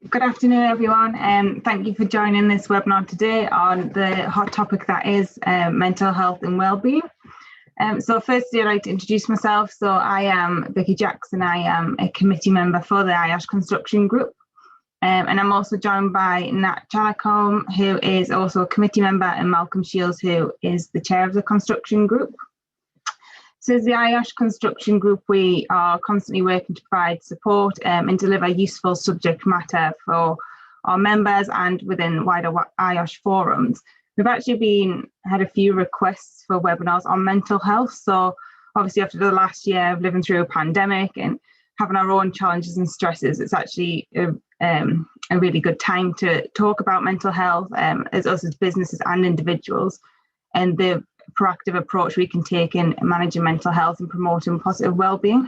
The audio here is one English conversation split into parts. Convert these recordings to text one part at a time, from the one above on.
Good afternoon, everyone, and thank you for joining this webinar today on the hot topic that is mental health and wellbeing. So firstly, I'd like to introduce myself. So I am Vicky Jackson. I am a committee member for the IOSH construction group. And I'm also joined by Nat Lockham, who is also a committee member, and Malcolm Shields, who is the chair of the construction group. So as the IOSH construction group, we are constantly working to provide support and deliver useful subject matter for our members and within wider IOSH forums. We've actually had a few requests for webinars on mental health. So obviously after the last year of living through a pandemic and having our own challenges and stresses, it's actually a really good time to talk about mental health as us as businesses and individuals, and the proactive approach we can take in managing mental health and promoting positive wellbeing.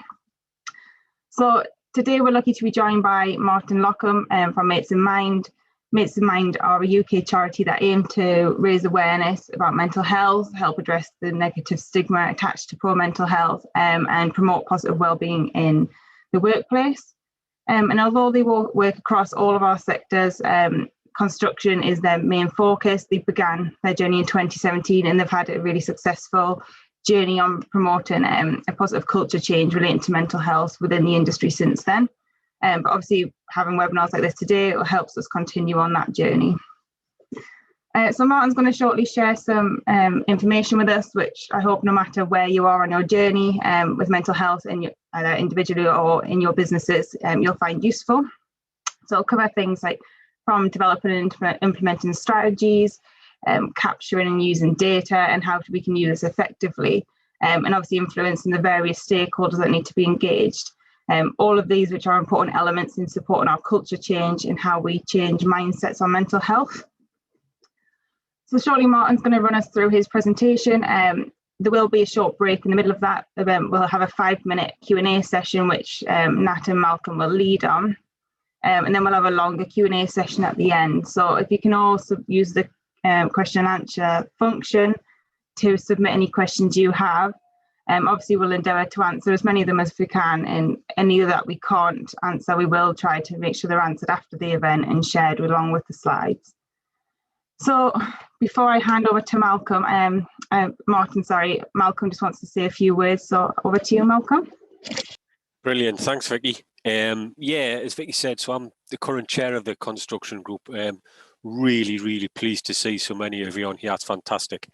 So today we're lucky to be joined by Martin Lockham from Mates in Mind. Mates in Mind are a UK charity that aim to raise awareness about mental health, help address the negative stigma attached to poor mental health, and promote positive wellbeing in the workplace. And although they will work across all of our sectors, construction is their main focus. They began their journey in 2017 and they've had a really successful journey on promoting a positive culture change relating to mental health within the industry since then. But obviously having webinars like this today helps us continue on that journey. So Martin's going to shortly share some information with us, which I hope no matter where you are on your journey with mental health, either individually or in your businesses, you'll find useful. So I'll cover things like from developing and implementing strategies, capturing and using data, and how we can use this effectively, and obviously influencing the various stakeholders that need to be engaged. All of these which are important elements in supporting our culture change and how we change mindsets on mental health. So shortly Martin's going to run us through his presentation. There will be a short break in the middle of that event. We'll have a 5-minute Q&A session which Nat and Malcolm will lead on. And then we'll have a longer Q&A session at the end. So if you can also use the question and answer function to submit any questions you have. Obviously we'll endeavour to answer as many of them as we can, and any that we can't answer, we will try to make sure they're answered after the event and shared along with the slides. So before I hand over to Malcolm, Malcolm just wants to say a few words. So over to you, Malcolm. Brilliant, thanks Vicky. Yeah, as Vicky said, so I'm the current chair of the construction group. Really pleased to see so many of you on here. It's fantastic.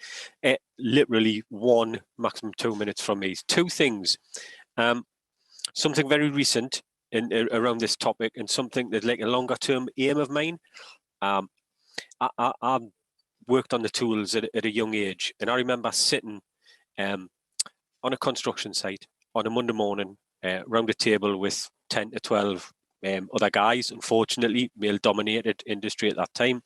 Literally 1, maximum 2 minutes from me. 2 things. Something very recent around this topic, and something that's like a longer term aim of mine. I worked on the tools at a young age, and I remember sitting on a construction site on a Monday morning around a table with 10 to 12 other guys, unfortunately male dominated industry at that time.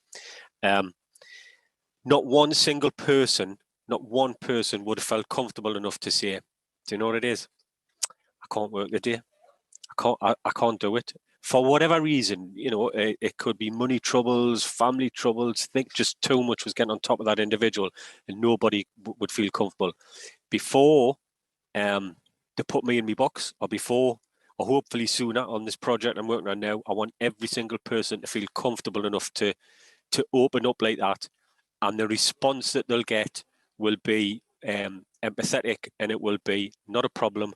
Not one single person, not one person would have felt comfortable enough to say, do you know what it is? I can't work today. I can't do it. For whatever reason, you know, it could be money troubles, family troubles. I think just too much was getting on top of that individual, and nobody would feel comfortable. Before they put me in my box, or before, or hopefully sooner on this project I'm working on now, I want every single person to feel comfortable enough to open up like that, and the response that they'll get will be empathetic, and it will be not a problem.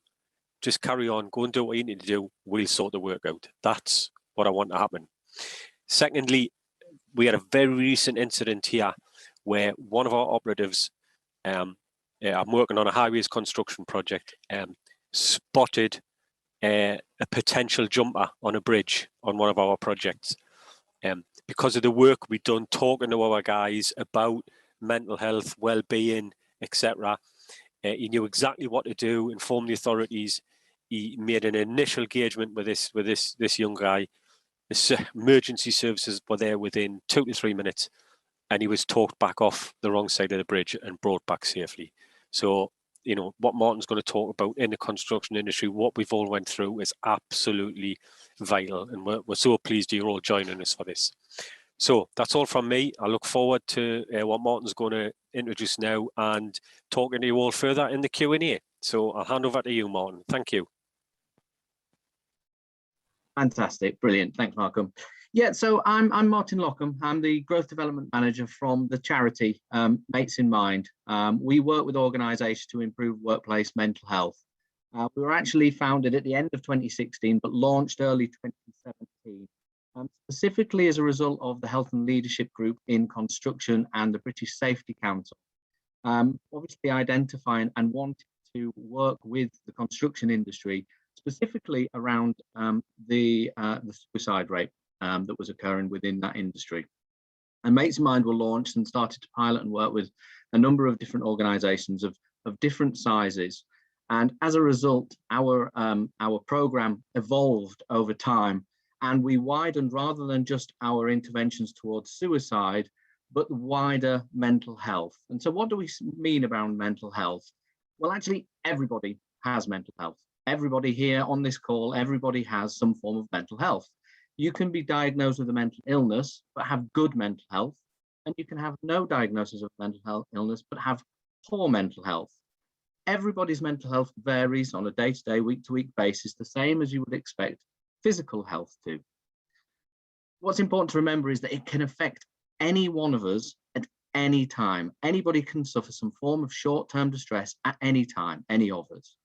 Just carry on, go and do what you need to do. We'll sort the work out. That's what I want to happen. Secondly, we had a very recent incident here where one of our operatives, I'm working on a highways construction project, spotted a potential jumper on a bridge on one of our projects. Because of the work we've done talking to our guys about mental health, well-being, etc., he knew exactly what to do, inform the authorities. He made an initial engagement with this young guy. The emergency services were there within 2 to 3 minutes, and he was talked back off the wrong side of the bridge and brought back safely. So, you know, what Martin's going to talk about in the construction industry, what we've all went through, is absolutely vital, and we're so pleased you're all joining us for this. So that's all from me. I look forward to what Martin's going to introduce now and talking to you all further in the Q&A. So I'll hand over to you, Martin. Thank you. Fantastic, brilliant. Thanks, Malcolm. Yeah, so I'm Martin Lockham. I'm the Growth Development Manager from the charity Mates in Mind. We work with organisations to improve workplace mental health. We were actually founded at the end of 2016, but launched early 2017, specifically as a result of the Health and Leadership Group in Construction and the British Safety Council. Obviously identifying and wanting to work with the construction industry, specifically around the suicide rate that was occurring within that industry. And Mates in Mind were launched and started to pilot and work with a number of different organisations of different sizes. And as a result, our program evolved over time, and we widened rather than just our interventions towards suicide, but wider mental health. And so what do we mean about mental health? Well, actually, everybody has mental health. Everybody here on this call, everybody has some form of mental health. You can be diagnosed with a mental illness, but have good mental health. And you can have no diagnosis of mental health illness, but have poor mental health. Everybody's mental health varies on a day-to-day, week-to-week basis, the same as you would expect physical health to. What's important to remember is that it can affect any one of us at any time. Anybody can suffer some form of short-term distress at any time, any of us.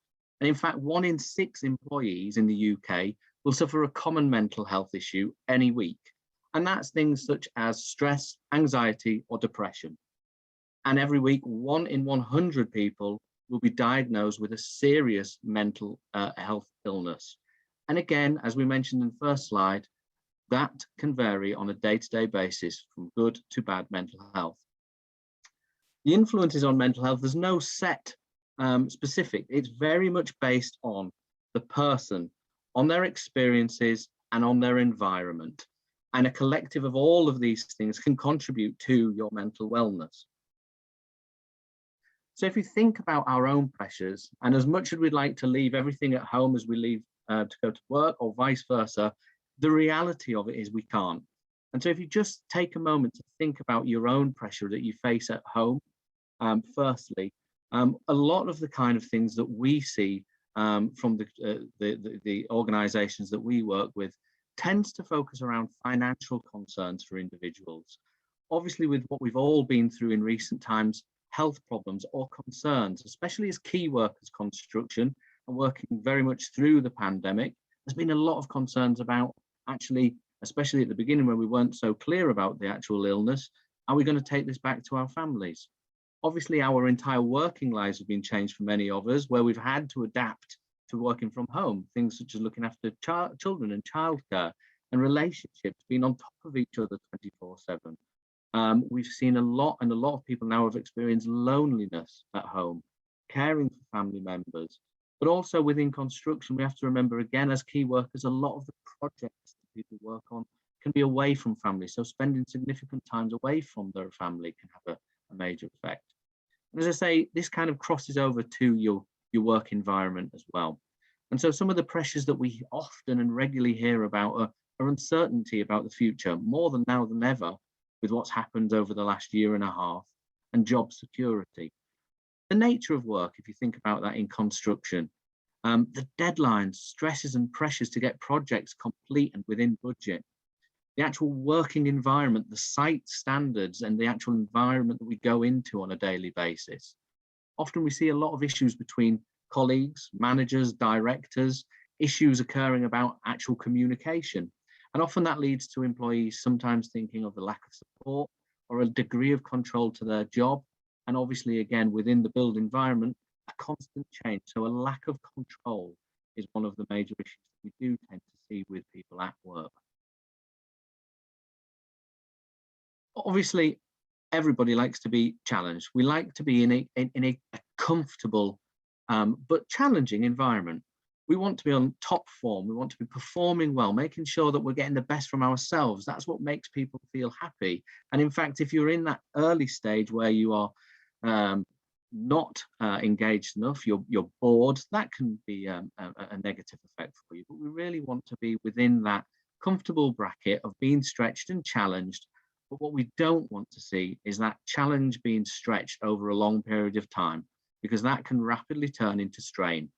And in fact, 1 in 6 employees in the UK will suffer a common mental health issue any week. And that's things such as stress, anxiety, or depression. And every week, 1 in 100 people will be diagnosed with a serious mental health illness. And again, as we mentioned in the first slide, that can vary on a day-to-day basis from good to bad mental health. The influences on mental health, there's no set specific. It's very much based on the person, on their experiences, and on their environment. And a collective of all of these things can contribute to your mental wellness. So if you think about our own pressures, and as much as we'd like to leave everything at home as we leave to go to work, or vice versa, the reality of it is we can't. And so if you just take a moment to think about your own pressure that you face at home, firstly, a lot of the kind of things that we see from the organisations that we work with tends to focus around financial concerns for individuals. Obviously, with what we've all been through in recent times, health problems or concerns, especially as key workers construction and working very much through the pandemic, there's been a lot of concerns about actually, especially at the beginning when we weren't so clear about the actual illness, are we going to take this back to our families? Obviously, our entire working lives have been changed for many of us, where we've had to adapt to working from home, things such as looking after children and childcare and relationships, being on top of each other 24/7. We've seen a lot, and a lot of people now have experienced loneliness at home, caring for family members, but also within construction, we have to remember again, as key workers, a lot of the projects that people work on can be away from family. So spending significant times away from their family can have a major effect. And as I say, this kind of crosses over to your work environment as well. And so some of the pressures that we often and regularly hear about are uncertainty about the future, more than now than ever, with what's happened over the last year and a half, and job security. The nature of work, if you think about that in construction, the deadlines, stresses and pressures to get projects complete and within budget, the actual working environment, the site standards and the actual environment that we go into on a daily basis. Often we see a lot of issues between colleagues, managers, directors, issues occurring about actual communication. And often that leads to employees sometimes thinking of the lack of support or a degree of control to their job. And obviously, again, within the build environment, a constant change. So a lack of control is one of the major issues we do tend to see with people at work. Obviously, everybody likes to be challenged. We like to be in a comfortable but challenging environment. We want to be on top form. We want to be performing well, making sure that we're getting the best from ourselves. That's what makes people feel happy. And in fact, if you're in that early stage where you are not engaged enough, you're bored, that can be a negative effect for you. But we really want to be within that comfortable bracket of being stretched and challenged. But what we don't want to see is that challenge being stretched over a long period of time, because that can rapidly turn into strain,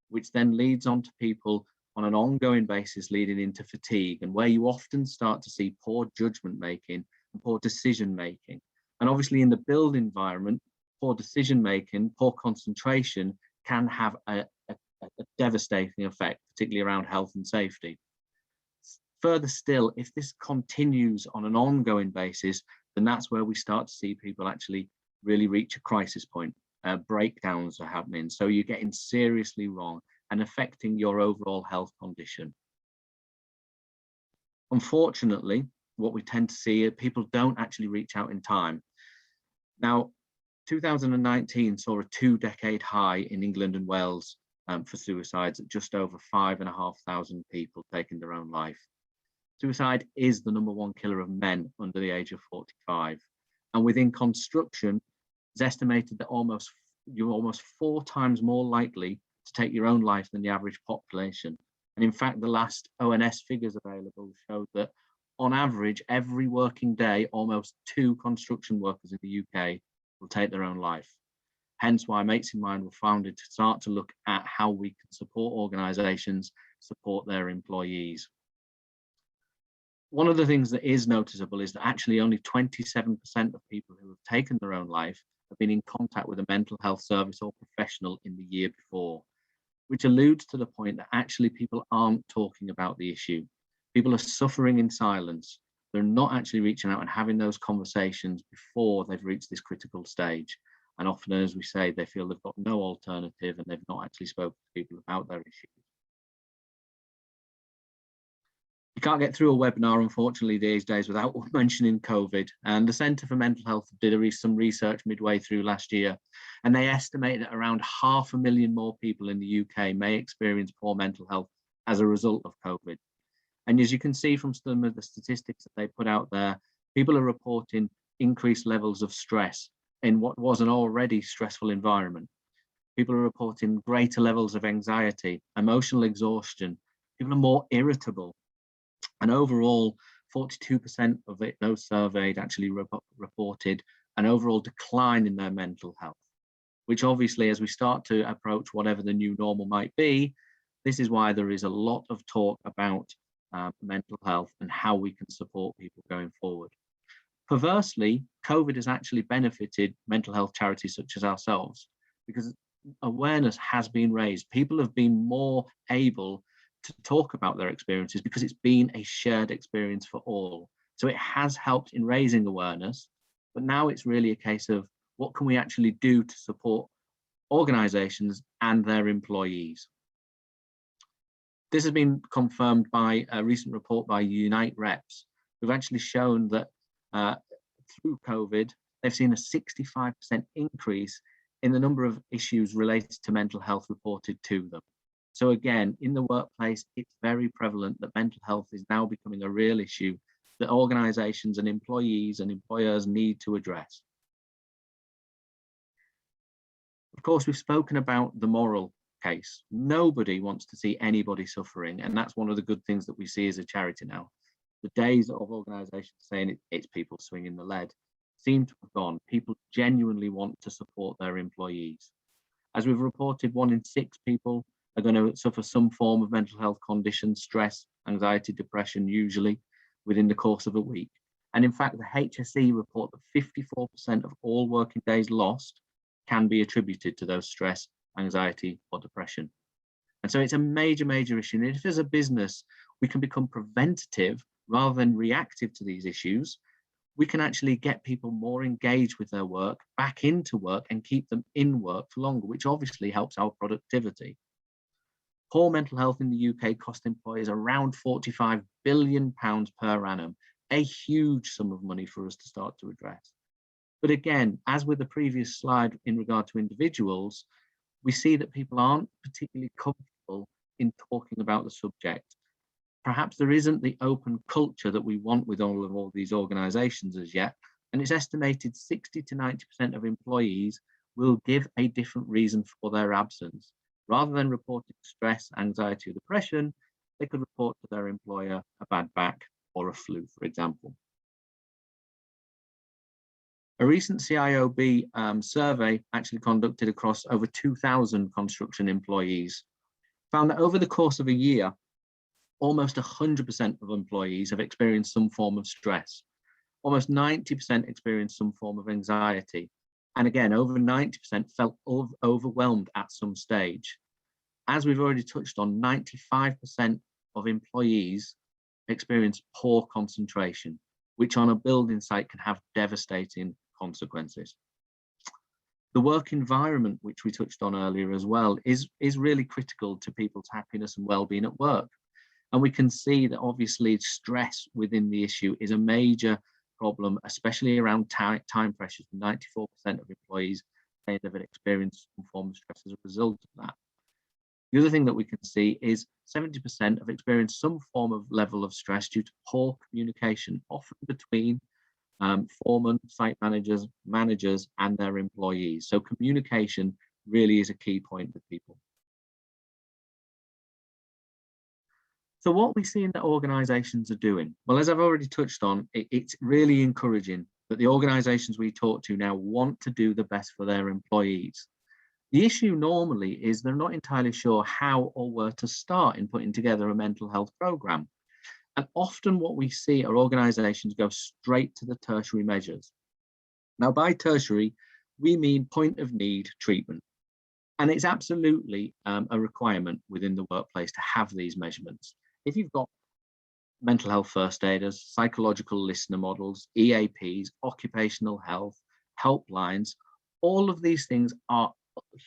which then leads on to people on an ongoing basis, leading into fatigue, and where you often start to see poor judgment making and poor decision making. And obviously in the build environment, poor decision making, poor concentration can have a devastating effect, particularly around health and safety. Further still, if this continues on an ongoing basis, then that's where we start to see people actually really reach a crisis point. Breakdowns are happening, so you're getting seriously wrong and affecting your overall health condition. Unfortunately, what we tend to see is people don't actually reach out in time. Now, 2019 saw a 2-decade high in England and Wales for suicides at just over 5,500 people taking their own life. Suicide is the #1 killer of men under the age of 45. And within construction, it's estimated that you're almost 4 times more likely to take your own life than the average population. And in fact, the last ONS figures available showed that on average, every working day, almost 2 construction workers in the UK will take their own life. Hence why Mates in Mind were founded to start to look at how we can support organisations, support their employees. One of the things that is noticeable is that actually only 27% of people who have taken their own life have been in contact with a mental health service or professional in the year before, which alludes to the point that actually people aren't talking about the issue. People are suffering in silence. They're not actually reaching out and having those conversations before they've reached this critical stage. And often, as we say, they feel they've got no alternative and they've not actually spoken to people about their issues. You can't get through a webinar, unfortunately, these days without mentioning COVID. And the Centre for Mental Health did some research midway through last year, and they estimate that around 500,000 more people in the UK may experience poor mental health as a result of COVID. And as you can see from some of the statistics that they put out there, people are reporting increased levels of stress in what was an already stressful environment. People are reporting greater levels of anxiety, emotional exhaustion. People are more irritable. And overall, 42% of those surveyed actually reported an overall decline in their mental health, which obviously, as we start to approach whatever the new normal might be, this is why there is a lot of talk about mental health and how we can support people going forward. Perversely, COVID has actually benefited mental health charities such as ourselves, because awareness has been raised. People have been more able to talk about their experiences because it's been a shared experience for all. So it has helped in raising awareness, but now it's really a case of what can we actually do to support organisations and their employees. This has been confirmed by a recent report by Unite Reps, who've actually shown that through COVID, they've seen a 65% increase in the number of issues related to mental health reported to them. So again, in the workplace, it's very prevalent that mental health is now becoming a real issue that organisations and employees and employers need to address. Of course, we've spoken about the moral case. Nobody wants to see anybody suffering, and that's one of the good things that we see as a charity now. The days of organisations saying it's people swinging the lead seem to have gone. People genuinely want to support their employees. As we've reported, 1 in 6 people are going to suffer some form of mental health condition, stress, anxiety, depression, usually within the course of a week. And in fact, the HSE report that 54% of all working days lost can be attributed to those stress, anxiety, or depression. And so it's a major, major issue. And if as a business, we can become preventative rather than reactive to these issues, we can actually get people more engaged with their work, back into work, and keep them in work for longer, which obviously helps our productivity. Poor mental health in the UK cost employers around £45 billion per annum, a huge sum of money for us to start to address. But again, as with the previous slide in regard to individuals, we see that people aren't particularly comfortable in talking about the subject. Perhaps there isn't the open culture that we want with all these organisations as yet, and it's estimated 60 to 90% of employees will give a different reason for their absence. Rather than reporting stress, anxiety, or depression, they could report to their employer a bad back or a flu, for example. A recent CIOB survey actually conducted across over 2,000 construction employees found that over the course of a year, Almost 100% of employees have experienced some form of stress. Almost 90% experienced some form of anxiety. And again, over 90% felt overwhelmed at some stage. As we've already touched on, 95% of employees experience poor concentration, which on a building site can have devastating consequences. The work environment, which we touched on earlier as well, is really critical to people's happiness and well-being at work. And we can see that obviously stress within the issue is a major problem, especially around time pressures. 94% of employees say they've experienced some form of stress as a result of that. The other thing that we can see is 70% have experienced some form of level of stress due to poor communication, often between foremen, site managers, and their employees. So communication really is a key point with people. So what we see in that organisations are doing, well, as I've already touched on, it's really encouraging that the organisations we talk to now want to do the best for their employees. The issue normally is they're not entirely sure how or where to start in putting together a mental health programme. And often what we see are organisations go straight to the tertiary measures. Now, by tertiary, we mean point of need treatment. And it's absolutely a requirement within the workplace to have these measurements. If you've got mental health first aiders, psychological listener models, EAPs, occupational health, helplines, all of these things are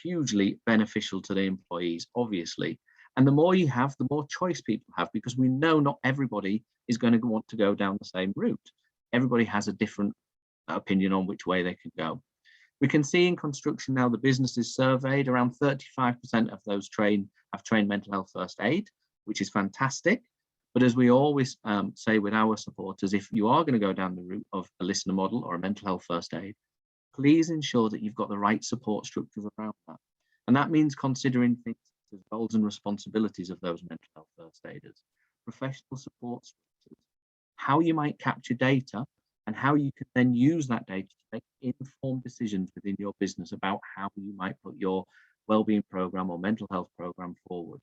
hugely beneficial to the employees, obviously. And the more you have, the more choice people have, because we know not everybody is going to want to go down the same route. Everybody has a different opinion on which way they can go. We can see in construction now, the businesses surveyed, around 35% of those have trained mental health first aid, which is fantastic. But as we always say with our supporters, if you are going to go down the route of a listener model or a mental health first aid, please ensure that you've got the right support structures around that. And that means considering things such as roles and responsibilities of those mental health first aiders, professional support structures, how you might capture data, and how you can then use that data to make informed decisions within your business about how you might put your wellbeing program or mental health program forward.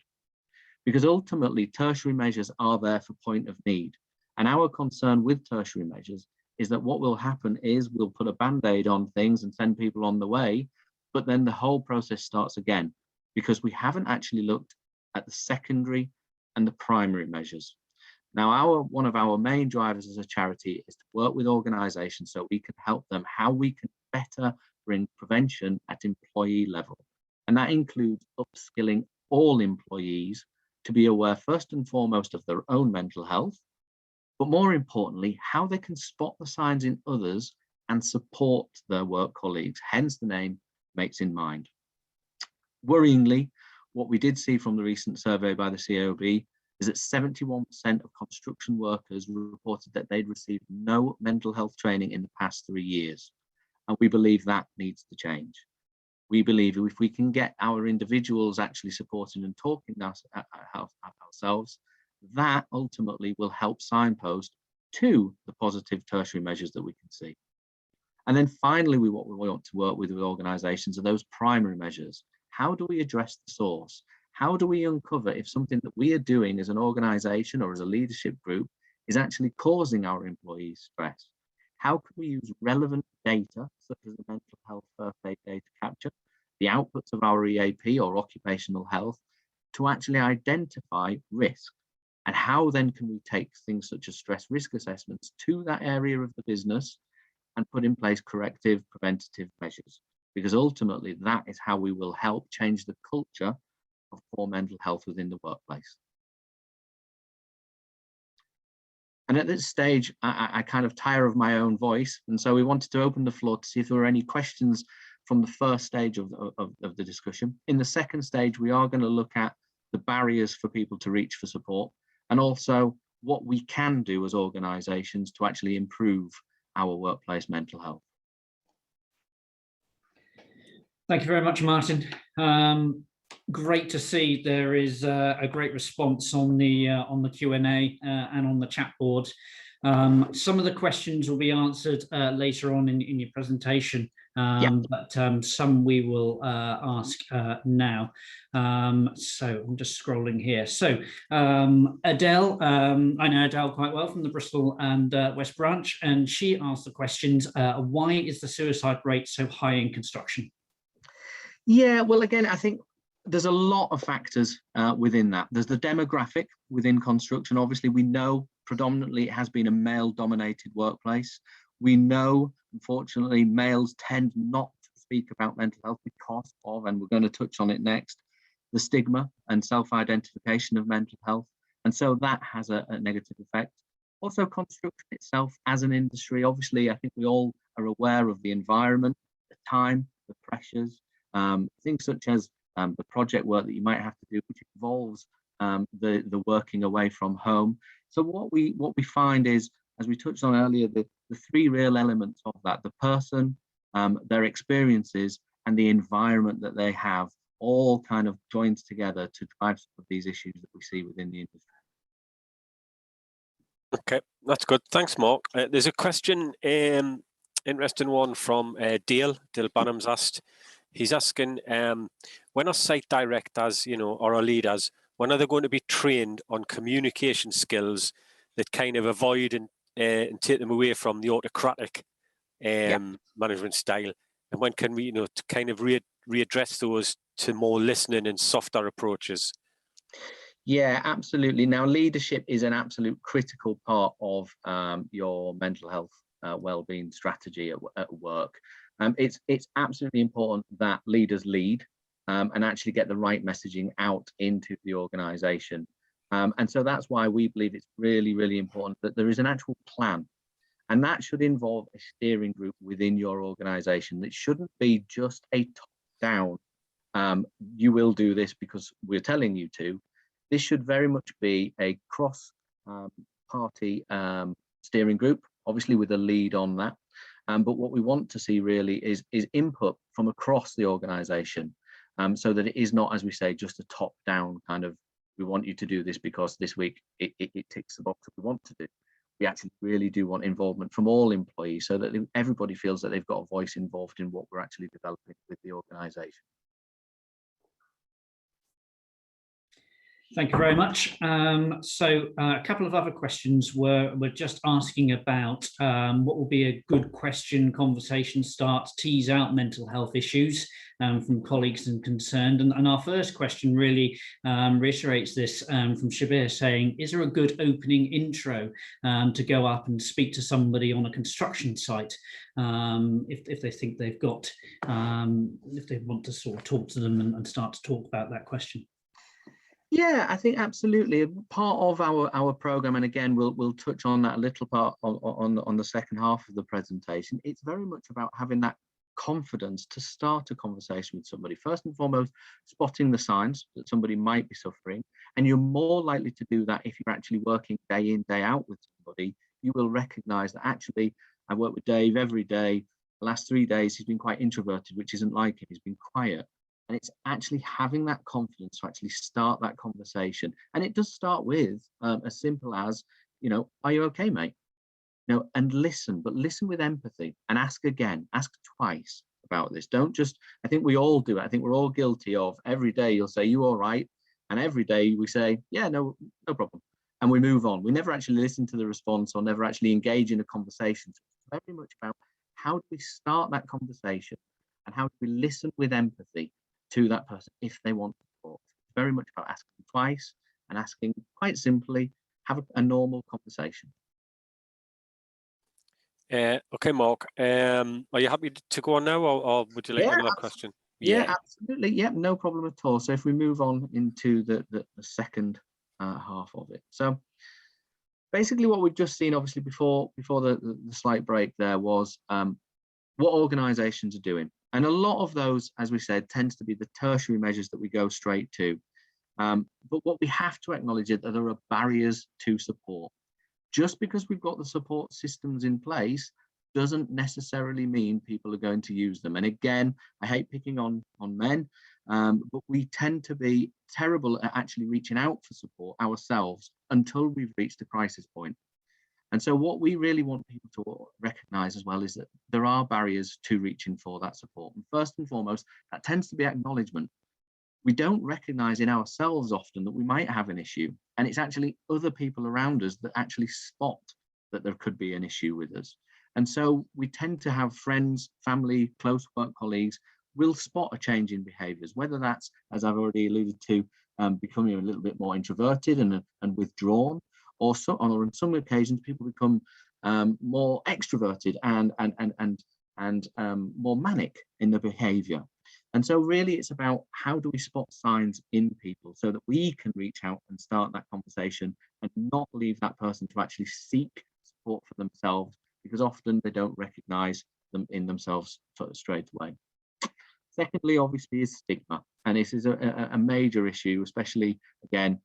Because ultimately, tertiary measures are there for point of need. And our concern with tertiary measures is that what will happen is we'll put a band-aid on things and send people on the way, but then the whole process starts again, because we haven't actually looked at the secondary and the primary measures. Now, one of our main drivers as a charity is to work with organisations so we can help them how we can better bring prevention at employee level. And that includes upskilling all employees to be aware first and foremost of their own mental health, but more importantly, how they can spot the signs in others and support their work colleagues, hence the name Mates in Mind. Worryingly, what we did see from the recent survey by the COB is that 71% of construction workers reported that they'd received no mental health training in the past 3 years. And we believe that needs to change. We believe if we can get our individuals actually supporting and talking ourselves, that ultimately will help signpost to the positive tertiary measures that we can see. And then finally, what we want to work with organisations are those primary measures. How do we address the source? How do we uncover if something that we are doing as an organisation or as a leadership group is actually causing our employees stress? How can we use relevant data, such as the mental health first aid data capture, the outputs of our EAP or occupational health, to actually identify risk? And how then can we take things such as stress risk assessments to that area of the business and put in place corrective preventative measures? Because ultimately that is how we will help change the culture of poor mental health within the workplace. And at this stage, I kind of tire of my own voice. And so we wanted to open the floor to see if there were any questions from the first stage of the discussion. In the second stage, we are going to look at the barriers for people to reach for support, and also what we can do as organisations to actually improve our workplace mental health. Thank you very much, Martin. Great to see there is a great response on the Q&A and on the chat board. Some of the questions will be answered later on in your presentation, but some we will ask now. So I'm just scrolling here. So Adele, I know Adele quite well from the Bristol and West Branch, and she asked the questions, why is the suicide rate so high in construction? Yeah, well, again, I think there's a lot of factors within that. There's the demographic within construction. Obviously, we know predominantly it has been a male-dominated workplace. We know, unfortunately, males tend not to speak about mental health because of, and we're going to touch on it next, the stigma and self-identification of mental health. And so that has a negative effect. Also, construction itself as an industry, obviously, I think we all are aware of the environment, the time, the pressures, things such as the project work that you might have to do, which involves the working away from home. So what we find is, as we touched on earlier, the three real elements of that: the person, their experiences, and the environment that they have, all kind of joins together to drive some of these issues that we see within the industry. Okay, that's good. Thanks, Mark. There's a question, interesting one from Dale Banham's asked. He's asking, when our site directors, or our leaders, when are they going to be trained on communication skills that kind of avoid and take them away from the autocratic management style? And when can we, to kind of readdress those to more listening and softer approaches? Yeah, absolutely. Now, leadership is an absolute critical part of your mental health well-being strategy at work. It's absolutely important that leaders lead and actually get the right messaging out into the organization. And so that's why we believe it's really, really important that there is an actual plan. And that should involve a steering group within your organization. It shouldn't be just a top-down, you will do this because we're telling you to. This should very much be a cross-party steering group, obviously with a lead on that. But what we want to see really is input from across the organization, so that it is not, as we say, just a top-down kind of, we want you to do this because this week it ticks the box that we want to do. We actually really do want involvement from all employees so that everybody feels that they've got a voice involved in what we're actually developing with the organization. Thank you very much. So a couple of other questions were just asking about what will be a good question conversation start to tease out mental health issues from colleagues and concerned. And our first question really reiterates this from Shabir, saying, is there a good opening intro to go up and speak to somebody on a construction site if they think they've got, if they want to sort of talk to them and start to talk about that question? Yeah, I think absolutely. Part of our program, and again, we'll touch on that a little part on the second half of the presentation. It's very much about having that confidence to start a conversation with somebody. First and foremost, spotting the signs that somebody might be suffering, and you're more likely to do that if you're actually working day in, day out with somebody. You will recognise that actually, I work with Dave every day. The last 3 days, he's been quite introverted, which isn't like him. He's been quiet. And it's actually having that confidence to actually start that conversation. And it does start with as simple as, are you okay, mate? And listen, but listen with empathy and ask again, ask twice about this. Don't just, I think we all do it. I think we're all guilty of every day you'll say, you all right? And every day we say, yeah, no problem. And we move on. We never actually listen to the response or never actually engage in a conversation. So it's very much about how do we start that conversation and how do we listen with empathy to that person if they want to talk. It's very much about asking twice and asking quite simply, have a normal conversation. Okay, Mark, are you happy to go on now, or would you like another question? Yeah, absolutely. Yeah, no problem at all. So if we move on into the second half of it. So basically what we've just seen, obviously before the slight break there, was what organizations are doing. And a lot of those, as we said, tends to be the tertiary measures that we go straight to. But what we have to acknowledge is that there are barriers to support. Just because we've got the support systems in place doesn't necessarily mean people are going to use them. And again, I hate picking on men, but we tend to be terrible at actually reaching out for support ourselves until we've reached a crisis point. And so what we really want people to recognize as well is that there are barriers to reaching for that support. And first and foremost, that tends to be acknowledgement. We don't recognize in ourselves often that we might have an issue, and it's actually other people around us that actually spot that there could be an issue with us. And so we tend to have friends, family, close work colleagues will spot a change in behaviors, whether that's, as I've already alluded to, becoming a little bit more introverted and withdrawn, or on some occasions people become more extroverted and more manic in the behavior. And so really it's about how do we spot signs in people so that we can reach out and start that conversation and not leave that person to actually seek support for themselves, because often they don't recognize them in themselves straight away. Secondly, obviously, is stigma. And this is a major issue, especially, again,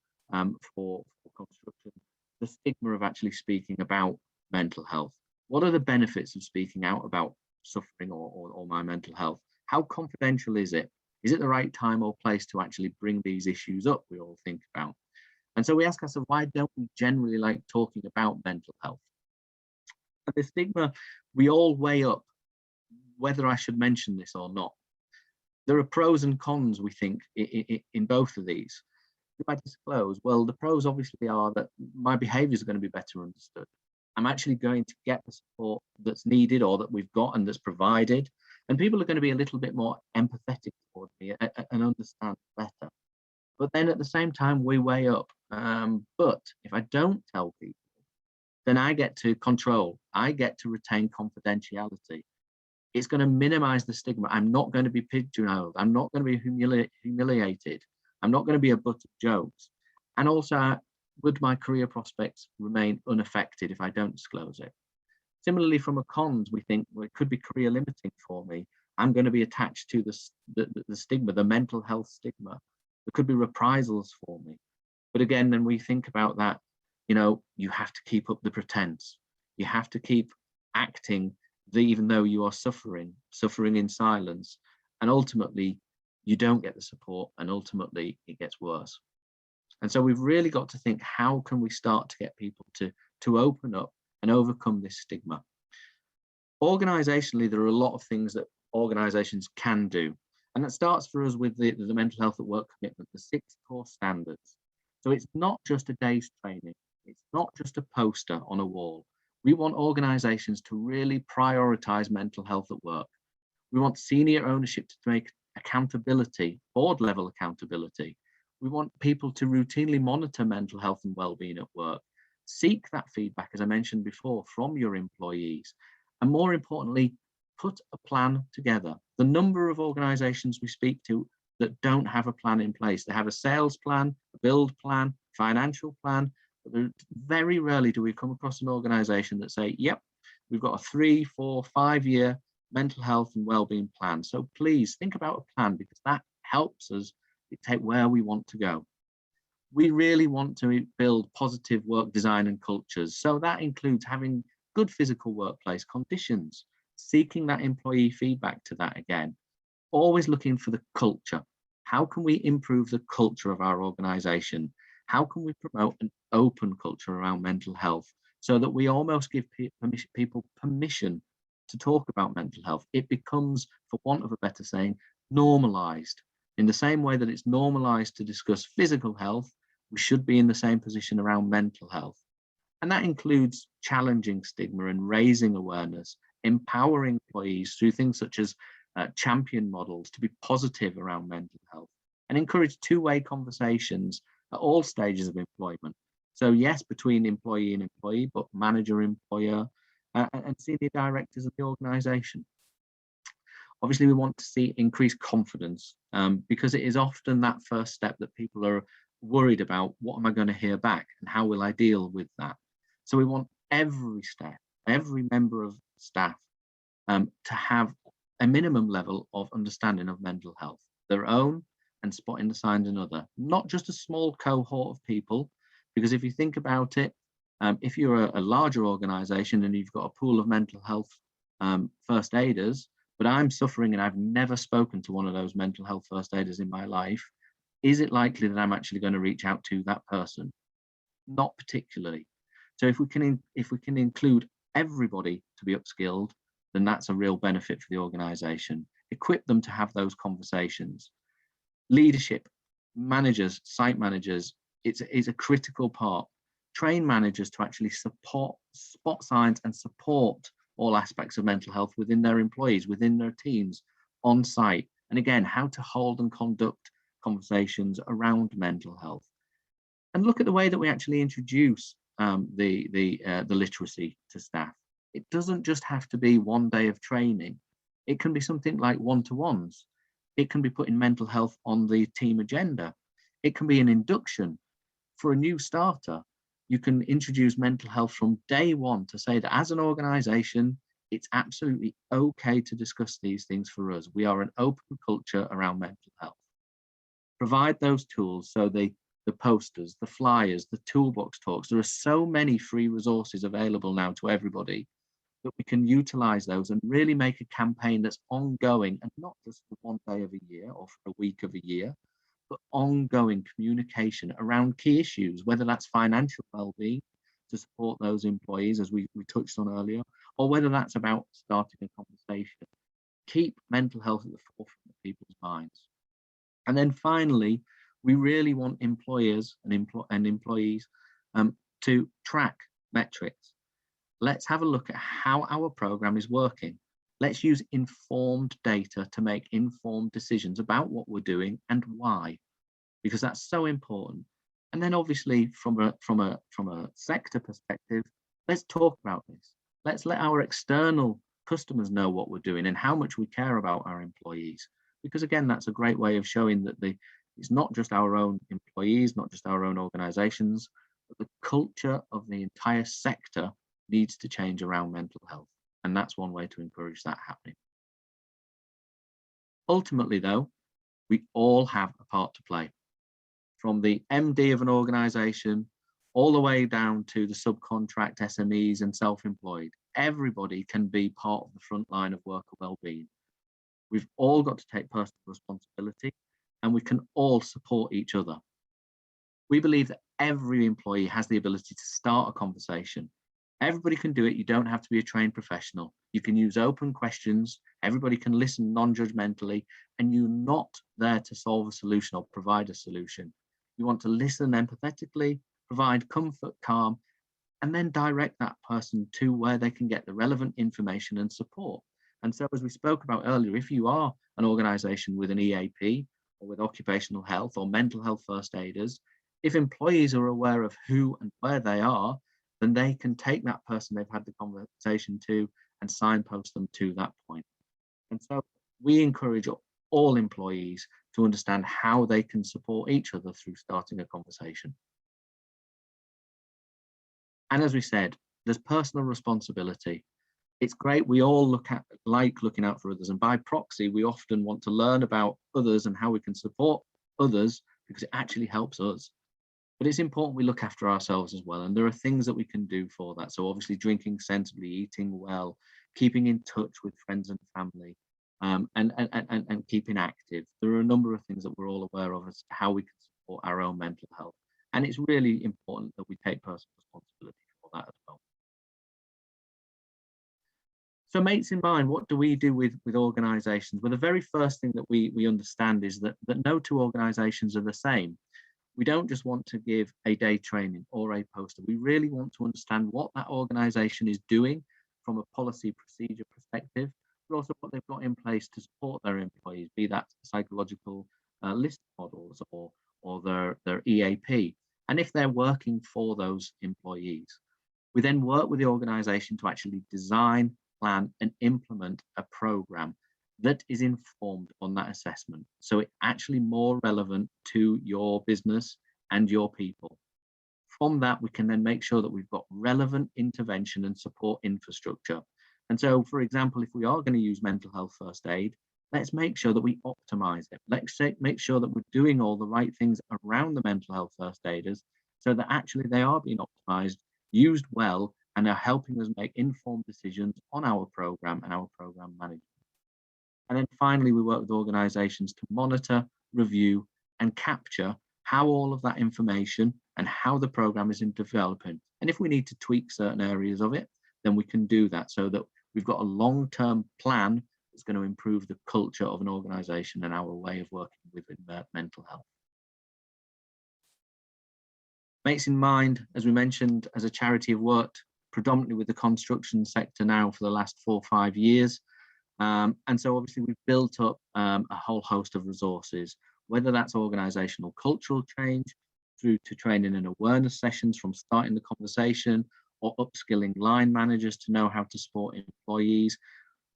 for construction, the stigma of actually speaking about mental health. What are the benefits of speaking out about suffering or my mental health? How confidential is it? Is it the right time or place to actually bring these issues up we all think about? And so we ask ourselves, why don't we generally like talking about mental health? And the stigma, we all weigh up whether I should mention this or not. There are pros and cons, we think, in both of these. If I disclose, well, the pros obviously are that my behaviors are going to be better understood. I'm actually going to get the support that's needed or that we've got and that's provided. And people are going to be a little bit more empathetic towards me and understand better. But then at the same time, we weigh up. But if I don't tell people, then I get to control. I get to retain confidentiality. It's going to minimize the stigma. I'm not going to be pigeonholed. I'm not going to be humiliated. I'm not going to be a butt of jokes. And also, would my career prospects remain unaffected if I don't disclose it? Similarly, from a cons, we think, well, it could be career limiting for me. I'm going to be attached to the stigma, the mental health stigma. There could be reprisals for me. But again, then we think about that, you know, you have to keep up the pretense. You have to keep acting even though you are suffering in silence. And ultimately, you don't get the support, and ultimately it gets worse. And so we've really got to think, how can we start to get people to open up and overcome this stigma? Organisationally, there are a lot of things that organisations can do. And that starts for us with the mental health at work commitment, the 6 core standards. So it's not just a day's training. It's not just a poster on a wall. We want organisations to really prioritise mental health at work. We want senior ownership to make accountability, board level accountability. We want people to routinely monitor mental health and well-being at work. Seek that feedback, as I mentioned before, from your employees. And more importantly, put a plan together. The number of organisations we speak to that don't have a plan in place. They have a sales plan, a build plan, financial plan, but very rarely do we come across an organisation that say, yep, we've got a 3, 4, 5 year mental health and wellbeing plan. So please think about a plan, because that helps us dictate where we want to go. We really want to build positive work design and cultures. So that includes having good physical workplace conditions, seeking that employee feedback to that again, always looking for the culture. How can we improve the culture of our organisation? How can we promote an open culture around mental health so that we almost give people permission to talk about mental health? It becomes, for want of a better saying, normalised. In the same way that it's normalised to discuss physical health, we should be in the same position around mental health. And that includes challenging stigma and raising awareness, empowering employees through things such as champion models to be positive around mental health, and encourage two-way conversations at all stages of employment. So yes, between employee and employee, but manager, employer, and senior directors of the organisation. Obviously, we want to see increased confidence because it is often that first step that people are worried about. What am I going to hear back, and how will I deal with that? So we want every staff, every member of staff to have a minimum level of understanding of mental health, their own, and spotting the signs in other, not just a small cohort of people. Because if you think about it, if you're a larger organisation and you've got a pool of mental health first aiders, but I'm suffering and I've never spoken to one of those mental health first aiders in my life, is it likely that I'm actually going to reach out to that person? Not particularly. So if we can include everybody to be upskilled, then that's a real benefit for the organization. Equip them to have those conversations. Leadership, managers, site managers, it's a critical part. Train managers to actually spot signs and support all aspects of mental health within their employees, within their teams, on site. And again, how to hold and conduct conversations around mental health. And look at the way that we actually introduce the literacy to staff. It doesn't just have to be one day of training. It can be something like one-to-ones. It can be putting mental health on the team agenda. It can be an induction for a new starter. You can introduce mental health from day one to say that as an organization, it's absolutely okay to discuss these things for us. We are an open culture around mental health. Provide those tools, so the posters, the flyers, the toolbox talks. There are so many free resources available now to everybody that we can utilize those and really make a campaign that's ongoing, and not just for one day of a year or for a week of a year, but ongoing communication around key issues, whether that's financial well-being to support those employees, as we touched on earlier, or whether that's about starting a conversation. Keep mental health at the forefront of people's minds. And then finally, we really want employers and employees to track metrics. Let's have a look at how our program is working. Let's use informed data to make informed decisions about what we're doing and why, because that's so important. And then obviously from a sector perspective, let's talk about this. Let's let our external customers know what we're doing and how much we care about our employees. Because again, that's a great way of showing that it's not just our own employees, not just our own organizations, but the culture of the entire sector needs to change around mental health. And that's one way to encourage that happening. Ultimately, though, we all have a part to play. From the MD of an organization all the way down to the subcontract SMEs and self-employed. Everybody can be part of the front line of worker well-being. We've all got to take personal responsibility, and we can all support each other. We believe that every employee has the ability to start a conversation. Everybody can do it. You don't have to be a trained professional. You can use open questions. Everybody can listen non-judgmentally, and you're not there to solve a solution or provide a solution. You want to listen empathetically, provide comfort, calm, and then direct that person to where they can get the relevant information and support. And so, as we spoke about earlier, if you are an organization with an EAP or with occupational health or mental health first aiders, if employees are aware of who and where they are, then they can take that person they've had the conversation to and signpost them to that point. And so we encourage all employees to understand how they can support each other through starting a conversation. And as we said, there's personal responsibility. It's great, we all like looking out for others, and by proxy, we often want to learn about others and how we can support others because it actually helps us. But it's important we look after ourselves as well, and there are things that we can do for that. So obviously drinking sensibly, eating well, keeping in touch with friends and family, and keeping active. There are a number of things that we're all aware of as to how we can support our own mental health. And it's really important that we take personal responsibility for that as well. So mates in mind, what do we do with organisations? Well, the very first thing that we understand is that no two organisations are the same. We don't just want to give a day training or a poster. We really want to understand what that organisation is doing from a policy procedure perspective, but also what they've got in place to support their employees, be that psychological list models or their EAP. And if they're working for those employees, we then work with the organisation to actually design, plan and implement a programme that is informed on that assessment. So it's actually more relevant to your business and your people. From that, we can then make sure that we've got relevant intervention and support infrastructure. And so, for example, if we are going to use mental health first aid, let's make sure that we optimize it. Let's make sure that we're doing all the right things around the mental health first aiders so that actually they are being optimized, used well, and are helping us make informed decisions on our program and our program management. And then finally, we work with organizations to monitor, review, and capture how all of that information and how the program is in developing. And if we need to tweak certain areas of it, then we can do that so that we've got a long-term plan that's going to improve the culture of an organization and our way of working with mental health. Mates in Mind, as we mentioned, as a charity, have worked predominantly with the construction sector now for the last 4 or 5 years. And so obviously we've built up a whole host of resources, whether that's organizational cultural change, through to training and awareness sessions from starting the conversation, or upskilling line managers to know how to support employees.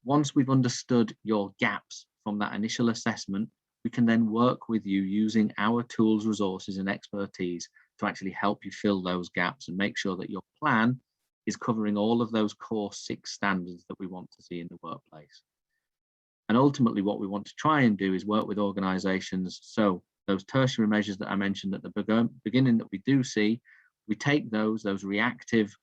Once we've understood your gaps from that initial assessment, we can then work with you using our tools, resources, and expertise to actually help you fill those gaps and make sure that your plan is covering all of those core 6 standards that we want to see in the workplace. And ultimately, what we want to try and do is work with organizations. So those tertiary measures that I mentioned at the beginning that we do see, we take those reactive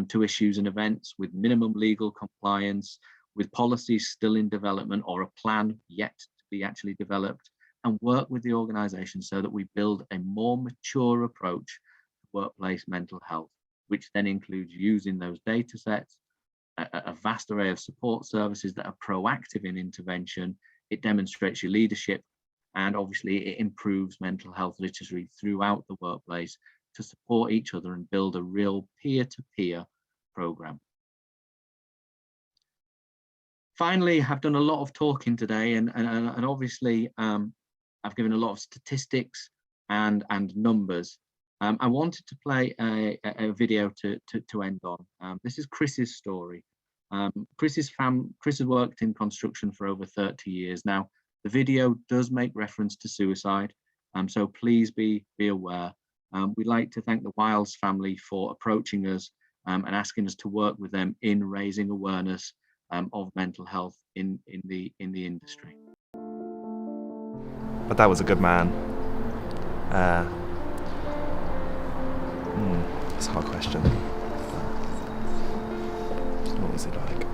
to issues and events with minimum legal compliance, with policies still in development or a plan yet to be actually developed, and work with the organization so that we build a more mature approach to workplace mental health, which then includes using those data sets, a vast array of support services that are proactive in intervention. It demonstrates your leadership, and obviously it improves mental health literacy throughout the workplace to support each other and build a real peer-to-peer program. Finally, I've done a lot of talking today, and obviously I've given a lot of statistics and numbers. I wanted to play a video to end on. This is Chris's story. Chris has worked in construction for over 30 years now. The video does make reference to suicide, so please be aware. We'd like to thank the Wiles family for approaching us and asking us to work with them in raising awareness of mental health in the industry. My dad was a good man. It's a hard question. What was he like?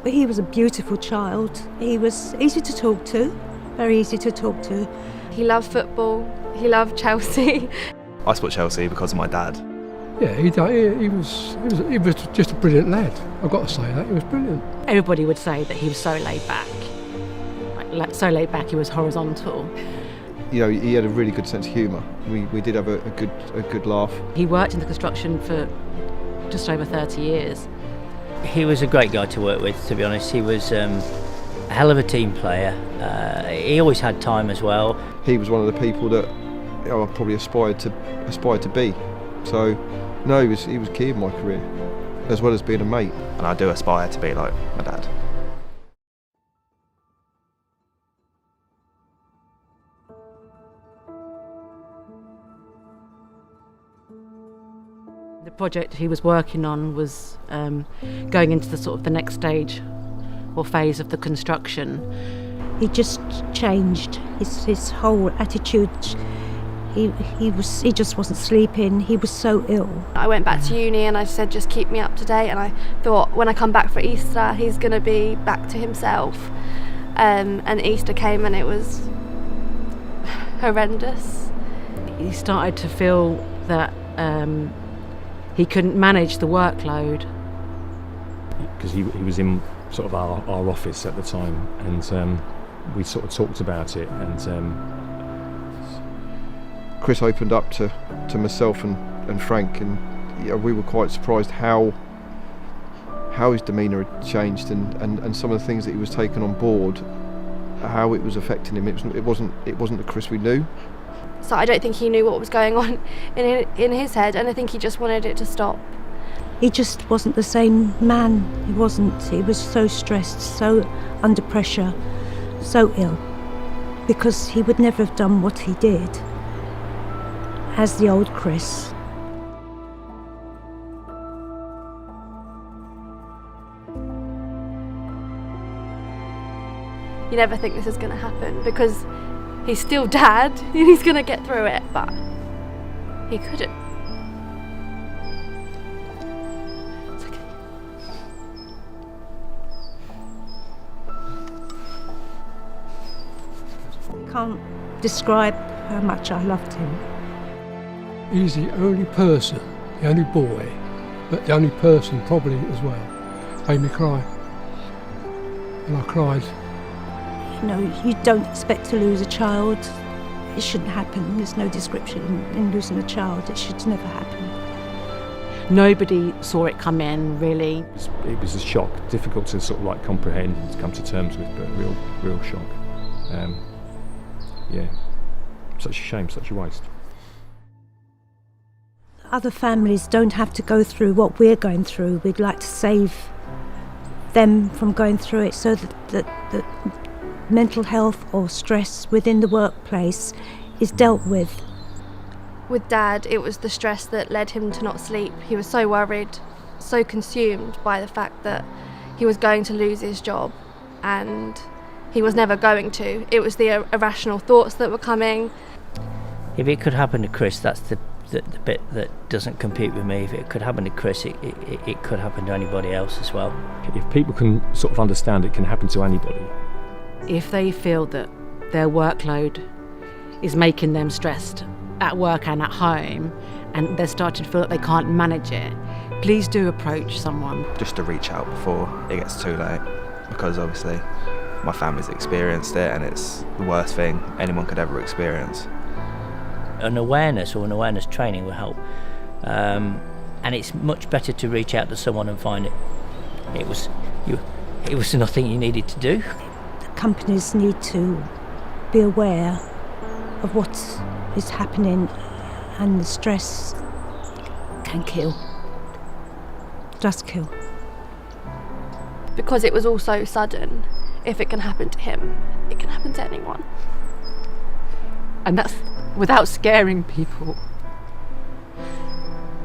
He was a beautiful child. He was easy to talk to, very easy to talk to. He loved football. He loved Chelsea. I support Chelsea because of my dad. Yeah, he was just a brilliant lad. I've got to say that, he was brilliant. Everybody would say that he was so laid back. Like so laid back, he was horizontal. You know, he had a really good sense of humour. We did have a good laugh. He worked in the construction for just over 30 years. He was a great guy to work with, to be honest. He was a hell of a team player. He always had time as well. He was one of the people that I probably aspired to be. So, no, he was key in my career, as well as being a mate. And I do aspire to be like my dad. The project he was working on was going into the next stage or phase of the construction. He just changed his whole attitude. He just wasn't sleeping. He was so ill. I went back to uni and I said, just keep me up to date. And I thought when I come back for Easter, he's going to be back to himself. And Easter came and it was horrendous. He started to feel that he couldn't manage the workload. Because he was in sort of our office at the time, and we sort of talked about it, and Chris opened up to myself and Frank, and we were quite surprised how his demeanour had changed, and some of the things that he was taking on board, how it was affecting him. It wasn't the Chris we knew. So I don't think he knew what was going on in his head, and I think he just wanted it to stop. He just wasn't the same man. He wasn't. He was so stressed, so under pressure, so ill, because he would never have done what he did as the old Chris. You never think this is going to happen because he's still dad and he's going to get through it, but he couldn't. It's okay. I can't describe how much I loved him. He's the only person, the only boy, but the only person probably as well, made me cry. And I cried. You know, you don't expect to lose a child. It shouldn't happen. There's no description in losing a child. It should never happen. Nobody saw it come in, really. It was a shock, difficult to sort of like comprehend and to come to terms with, but real shock. Yeah, such a shame, such a waste. Other families don't have to go through what we're going through. We'd like to save them from going through it so that mental health or stress within the workplace is dealt with. With Dad, it was the stress that led him to not sleep. He was so worried, so consumed by the fact that he was going to lose his job, and he was never going to. It was the irrational thoughts that were coming. If it could happen to Chris, that's the bit that doesn't compete with me. If it could happen to Chris, it could happen to anybody else as well. If people can sort of understand it can happen to anybody. If they feel that their workload is making them stressed at work and at home, and they're starting to feel that they can't manage it, please do approach someone. Just to reach out before it gets too late, because obviously my family's experienced it and it's the worst thing anyone could ever experience. An awareness or an awareness training will help, and it's much better to reach out to someone and find it was nothing you needed to do. Companies need to be aware of what is happening, and the stress can kill. Does kill. Because it was all so sudden, if it can happen to him, it can happen to anyone. And that's without scaring people.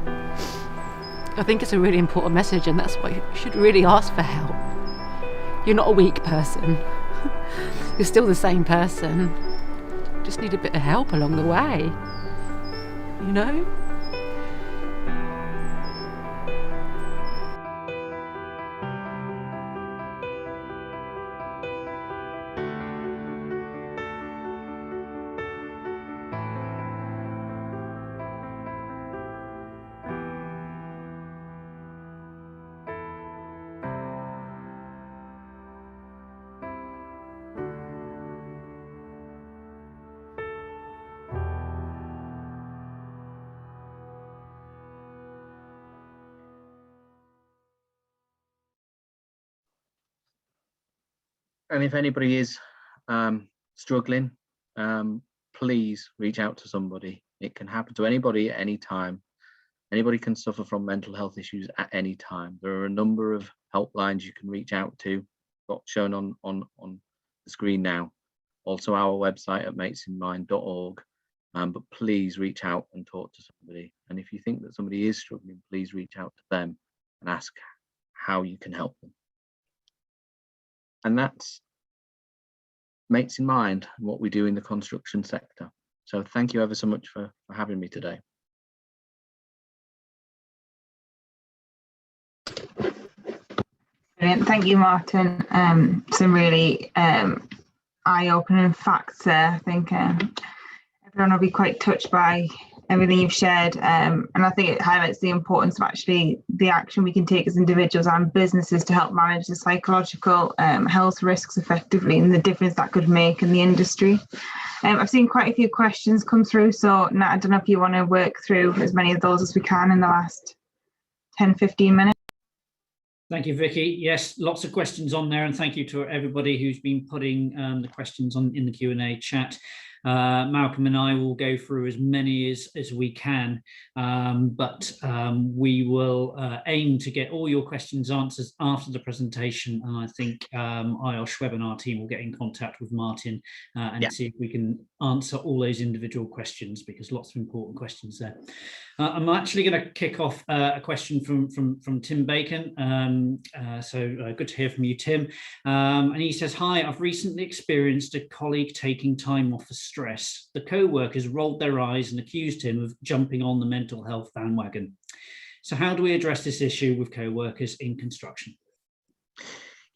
I think it's a really important message, and that's why you should really ask for help. You're not a weak person. You're still the same person. Just need a bit of help along the way, you know? And if anybody is struggling, please reach out to somebody. It can happen to anybody at any time. Anybody can suffer from mental health issues at any time. There are a number of helplines you can reach out to, got shown on the screen now. Also our website at matesinmind.org. But please reach out and talk to somebody. And if you think that somebody is struggling, please reach out to them and ask how you can help them. And that's Mates in Mind, what we do in the construction sector. So thank you ever so much for having me today. Brilliant. Thank you, Martin. Some really eye-opening facts there. I think everyone will be quite touched by everything you've shared, and I think it highlights the importance of actually the action we can take as individuals and businesses to help manage the psychological health risks effectively, and the difference that could make in the industry. I've seen quite a few questions come through, so Nat, I don't know if you want to work through as many of those as we can in the last 10-15 minutes. Thank you, Vicky. Yes, lots of questions on there, and thank you to everybody who's been putting the questions in the Q&A chat. Malcolm and I will go through as many as we can, but we will aim to get all your questions answered after the presentation, and I think IOSH webinar team will get in contact with Martin and see if we can answer all those individual questions, because lots of important questions there. I'm actually going to kick off a question from Tim Bacon. So good to hear from you, Tim. And he says, "Hi, I've recently experienced a colleague taking time off for stress. The co-workers rolled their eyes and accused him of jumping on the mental health bandwagon. So how do we address this issue with co-workers in construction?"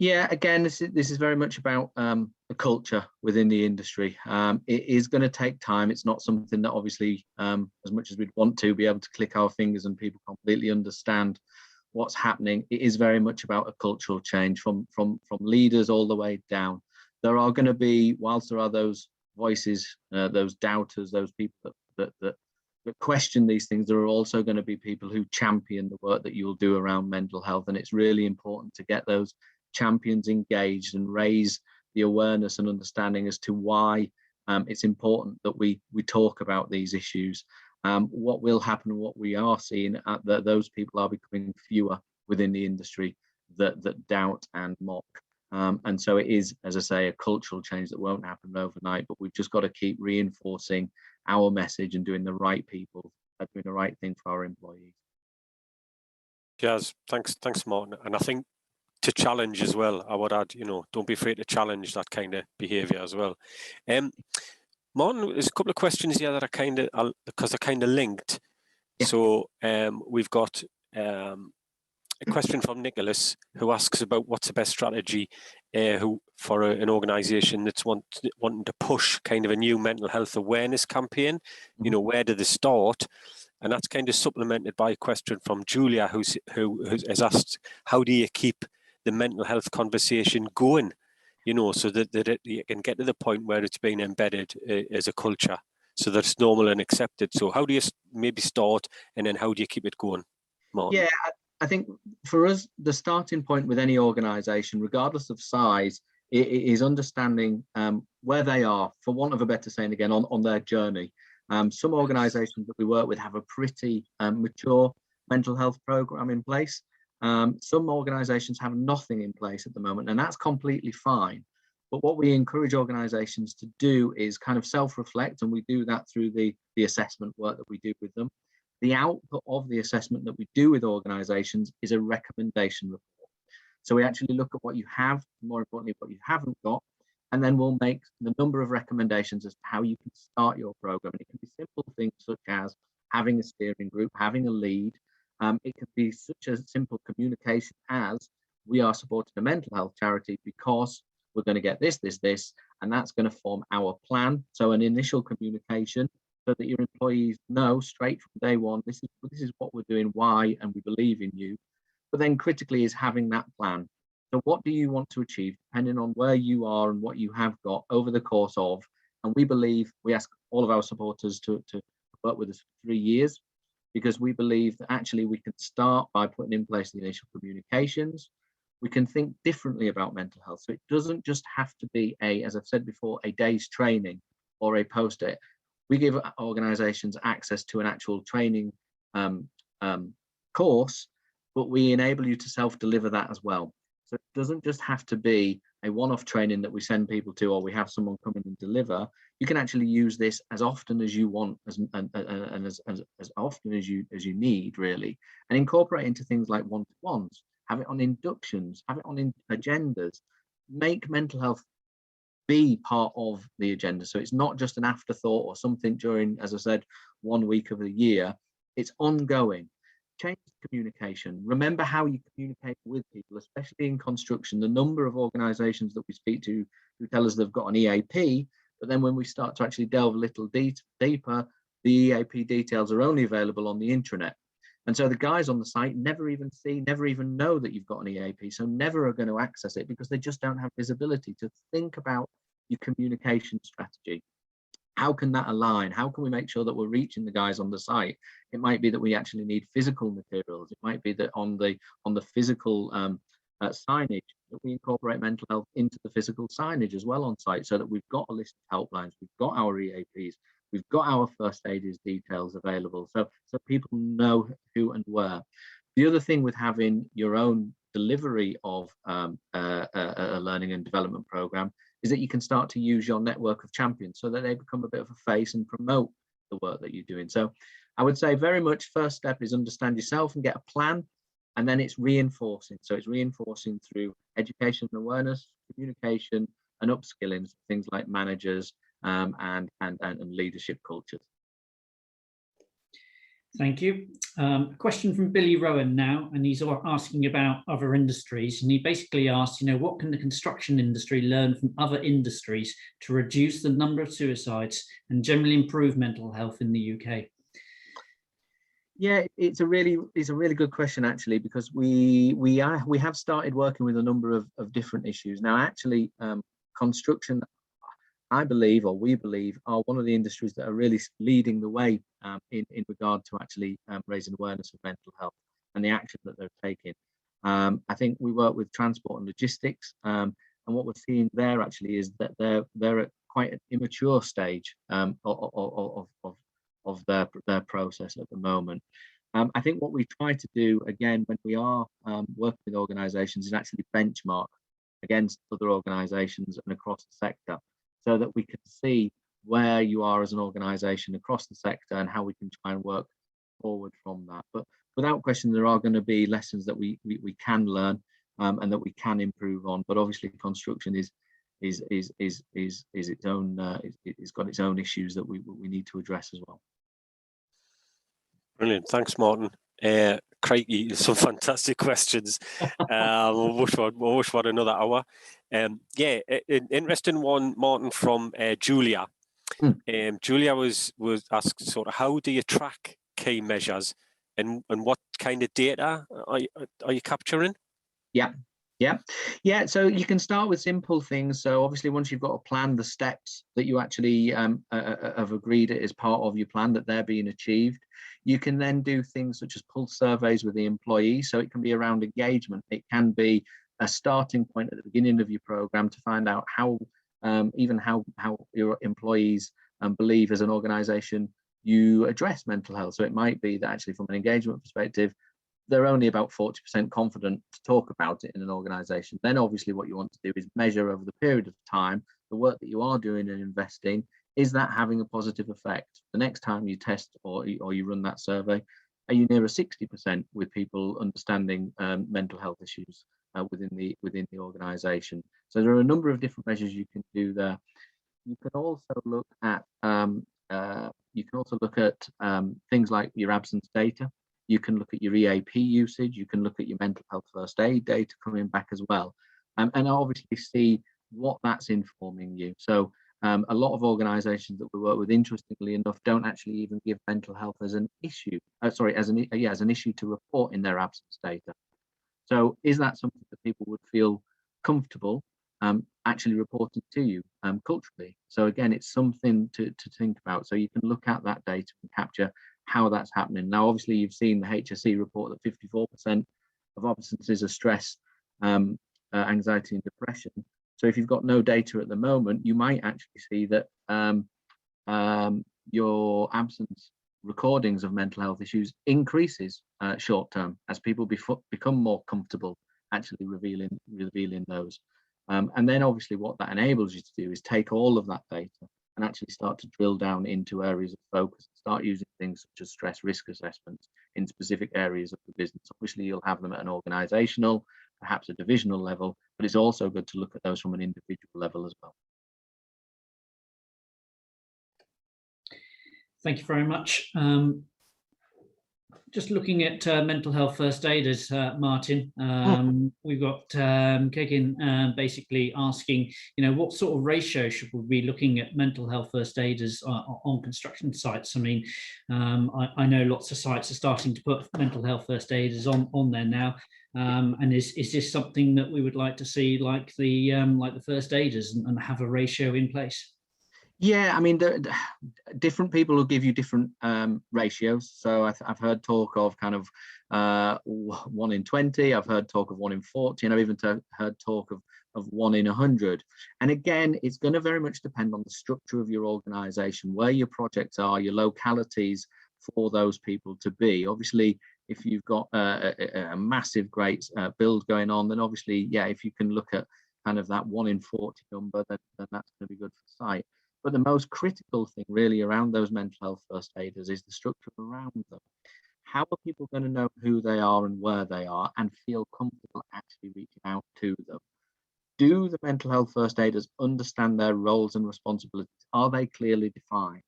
Yeah, again, this is very much about the culture within the industry. It is going to take time. It's not something that obviously, as much as we'd want to be able to click our fingers and people completely understand what's happening, it is very much about a cultural change from leaders all the way down. There are going to be, whilst there are those voices, those doubters, those people that question these things, there are also going to be people who champion the work that you'll do around mental health. And it's really important to get those champions engaged and raise the awareness and understanding as to why it's important that we talk about these issues. What will happen, what we are seeing, that those people are becoming fewer within the industry that doubt and mock. And so it is, as I say, a cultural change that won't happen overnight, but we've just got to keep reinforcing our message and doing the right people, doing the right thing for our employees. Yes, thanks, Martin. And I think to challenge as well, I would add, don't be afraid to challenge that kind of behaviour as well. Martin, there's a couple of questions here that are because they're kind of linked. Yeah. So we've got a question from Nicholas, who asks about what's the best strategy for an organisation that's wanting to push kind of a new mental health awareness campaign. Where do they start? And that's kind of supplemented by a question from Julia, who has asked, how do you keep the mental health conversation going, so that you can get to the point where it's been embedded as a culture, so that it's normal and accepted. So how do you maybe start, and then how do you keep it going, Martin? Yeah, I think for us, the starting point with any organisation, regardless of size, it is understanding where they are, for want of a better saying again, on their journey. Some organisations that we work with have a pretty mature mental health programme in place. Some organisations have nothing in place at the moment, and that's completely fine. But what we encourage organisations to do is kind of self-reflect, and we do that through the assessment work that we do with them. The output of the assessment that we do with organisations is a recommendation report. So we actually look at what you have, more importantly, what you haven't got, and then we'll make the number of recommendations as to how you can start your programme. And it can be simple things such as having a steering group, having a lead. It could be such a simple communication as, we are supporting a mental health charity because we're going to get this, and that's going to form our plan. So an initial communication, so that your employees know straight from day one, this is what we're doing, why, and we believe in you. But then critically is having that plan. So what do you want to achieve, depending on where you are and what you have got over the course of, and we ask all of our supporters to work with us for 3 years, because we believe that actually we can start by putting in place the initial communications. We can think differently about mental health. So it doesn't just have to be as I've said before, a day's training or a post-it. We give organisations access to an actual training course, but we enable you to self-deliver that as well. So it doesn't just have to be a one-off training that we send people to, or we have someone come in and deliver. You can actually use this as often as you want, and as often as you need, really, and incorporate into things like one-to-ones. Have it on inductions, have it on agendas. Make mental health be part of the agenda. So it's not just an afterthought or something during, as I said, 1 week of the year. It's ongoing. Change communication. Remember how you communicate with people, especially in construction. The number of organisations that we speak to who tell us they've got an EAP, but then when we start to actually delve a little deeper, the EAP details are only available on the intranet. And so the guys on the site never even know that you've got an EAP, so never are going to access it because they just don't have visibility to think about your communication strategy. How can that align? How can we make sure that we're reaching the guys on the site? It might be that we actually need physical materials. It might be that on the physical signage, that we incorporate mental health into the physical signage as well on site, so that we've got a list of helplines, we've got our EAPs, we've got our first aiders details available, so people know who and where. The other thing with having your own delivery of a learning and development program is that you can start to use your network of champions so that they become a bit of a face and promote the work that you're doing. So I would say very much first step is understand yourself and get a plan, and then it's reinforcing. So it's reinforcing through education and awareness, communication, and upskilling, things like managers and leadership cultures. Thank you. A question from Billy Rowan now, and he's asking about other industries. And he basically asks, what can the construction industry learn from other industries to reduce the number of suicides and generally improve mental health in the UK? Yeah, it's a really good question, actually, because we have started working with a number of different issues. Now, actually, construction, I believe, or we believe, are one of the industries that are really leading the way in regard to actually raising awareness of mental health and the action that they're taking. I think we work with transport and logistics, and what we're seeing there actually is that they're at quite an immature stage of their process at the moment. I think what we try to do, again, when we are working with organisations, is actually benchmark against other organisations and across the sector, so that we can see where you are as an organisation across the sector and how we can try and work forward from that. But without question, there are going to be lessons that we can learn and that we can improve on. But obviously, construction is its own. It's got its own issues that we need to address as well. Brilliant, thanks, Martin. Crikey, some fantastic questions. I wish we had another hour. Yeah, interesting one, Martin, from Julia. Julia was asked sort of, how do you track key measures and what kind of data are you capturing? Yeah. So you can start with simple things. So obviously, once you've got a plan, the steps that you actually have agreed as part of your plan, that they're being achieved. You can then do things such as pulse surveys with the employee. So it can be around engagement. It can be a starting point at the beginning of your program to find out how your employees believe as an organization you address mental health. So it might be that actually from an engagement perspective, they're only about 40% confident to talk about it in an organization. Then obviously what you want to do is measure over the period of time the work that you are doing and investing. Is that having a positive effect? The next time you test or you run that survey, are you near a 60% with people understanding mental health issues within the organization? So there are a number of different measures you can do there. You can also look at things like your absence data. You can look at your EAP usage. You can look at your mental health first aid data coming back as well, and obviously see what that's informing you. So a lot of organisations that we work with, interestingly enough, don't actually even give mental health as an issue. As an issue to report in their absence data. So is that something that people would feel comfortable actually reporting to you culturally? So again, it's something to think about. So you can look at that data and capture how that's happening. Now, obviously, you've seen the HSE report that 54% of absences are stress, anxiety and depression. So if you've got no data at the moment, you might actually see that your absence recordings of mental health issues increases short term as people become more comfortable actually revealing those. And then obviously what that enables you to do is take all of that data and actually start to drill down into areas of focus, start using things such as stress risk assessments in specific areas of the business. Obviously, you'll have them at an organizational, perhaps a divisional level, but it's also good to look at those from an individual level as well. Thank you very much. Just looking at mental health first aiders, Martin, we've got Kekin basically asking, what sort of ratio should we be looking at mental health first aiders on construction sites? I mean, I know lots of sites are starting to put mental health first aiders on there now. And is this something that we would like to see, like the first aiders, and have a ratio in place? Yeah, I mean, different people will give you different ratios. So I've heard talk of kind of 1 in 20. I've heard talk of 1 in 40, and I've even heard talk of 1 in 100. And again, it's going to very much depend on the structure of your organisation, where your projects are, your localities for those people to be. Obviously, if you've got a massive, great build going on, then obviously, yeah, if you can look at kind of that 1 in 40 number, then that's going to be good for the site. But the most critical thing really around those mental health first aiders is the structure around them. How are people going to know who they are and where they are and feel comfortable actually reaching out to them? Do the mental health first aiders understand their roles and responsibilities? Are they clearly defined?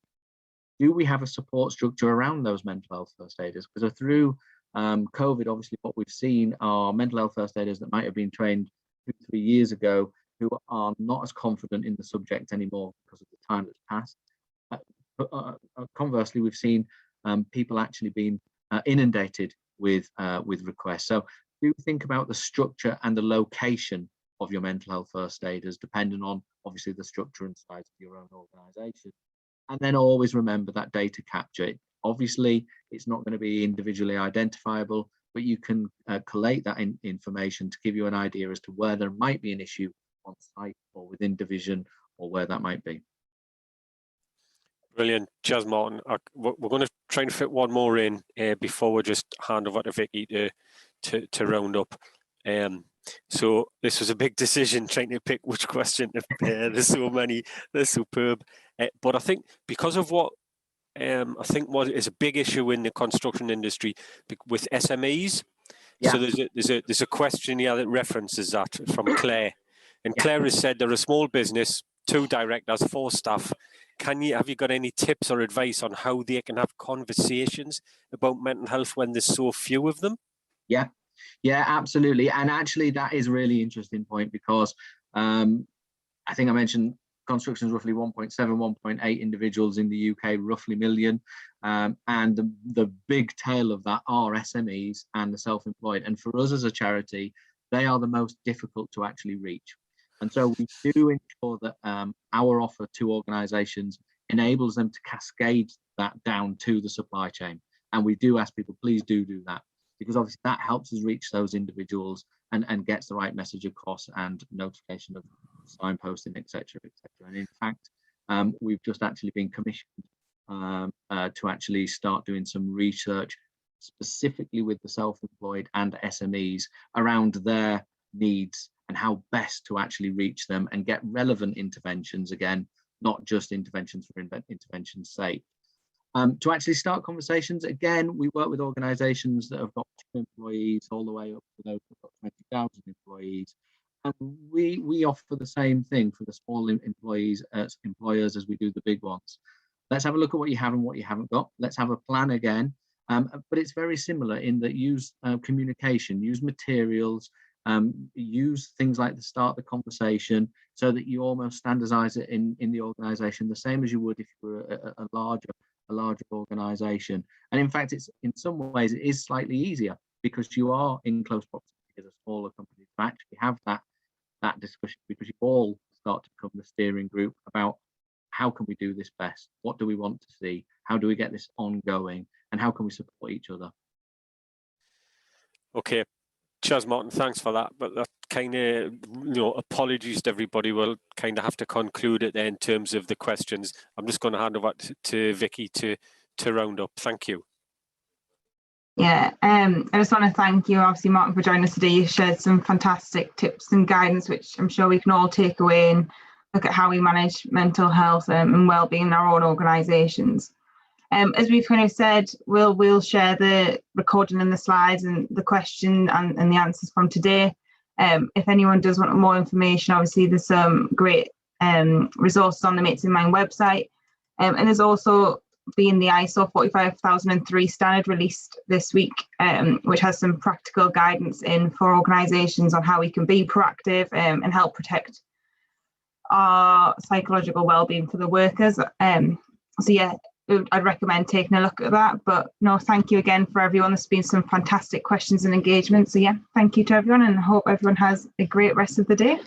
do we have a support structure around those mental health first aiders? Because through COVID, obviously what we've seen are mental health first aiders that might have been trained 2-3 years ago who are not as confident in the subject anymore because of the time that's passed. Conversely, we've seen people actually being inundated with requests. So do think about the structure and the location of your mental health first aiders, depending on obviously the structure and size of your own organisation. And then always remember that data capture. Obviously, it's not going to be individually identifiable, but you can collate that information to give you an idea as to where there might be an issue on site or within division or where that might be. Brilliant. Cheers, Martin. We're going to try and fit one more in before we just hand over to Vicky to round up. So this was a big decision trying to pick which question to there's so many, they're superb. But I think because of what I think what is a big issue in the construction industry with SMEs. Yeah. So there's a question here that references that from Claire. And yeah. Claire has said they're a small business, 2 directors, 4 staff. Have you got any tips or advice on how they can have conversations about mental health when there's so few of them? Yeah, absolutely. And actually that is a really interesting point because I think I mentioned construction is roughly 1.7, 1.8 individuals in the UK, roughly million. And the big tail of that are SMEs and the self-employed. And for us as a charity, they are the most difficult to actually reach. And so we do ensure that our offer to organisations enables them to cascade that down to the supply chain. And we do ask people, please do that, because obviously that helps us reach those individuals and gets the right message across and notification of signposting, etc., etc. And in fact, we've just actually been commissioned to actually start doing some research specifically with the self-employed and SMEs around their needs and how best to actually reach them and get relevant interventions, again, not just interventions for intervention's sake. To actually start conversations, again, we work with organisations that have got 2 employees all the way up to those who've got 20,000 employees. And we offer the same thing for the small employees as employers as we do the big ones. Let's have a look at what you have and what you haven't got. Let's have a plan again. But it's very similar in that use communication, use materials, use things like the start the conversation so that you almost standardize it in the organization the same as you would if you were a larger organization. And in fact, it's in some ways it is slightly easier because you are in close proximity as a smaller company to actually have that discussion, because you all start to become the steering group about how can we do this best, what do we want to see, how do we get this ongoing, and how can we support each other. Okay. Cheers, Martin. Thanks for that. But that kind of, apologies to everybody. We'll kind of have to conclude it there in terms of the questions. I'm just going to hand over to Vicky to round up. Thank you. Yeah, I just want to thank you, obviously, Martin, for joining us today. You shared some fantastic tips and guidance, which I'm sure we can all take away and look at how we manage mental health and wellbeing in our own organisations. As we've kind of said, we'll share the recording and the slides and the question and the answers from today. If anyone does want more information, obviously there's some great resources on the Mates in Mind website. And there's also been the ISO 45003 standard released this week, which has some practical guidance in for organisations on how we can be proactive and help protect our psychological wellbeing for the workers. So yeah, I'd recommend taking a look at that. But no, thank you again for everyone. There's been some fantastic questions and engagement. So yeah, thank you to everyone, and I hope everyone has a great rest of the day.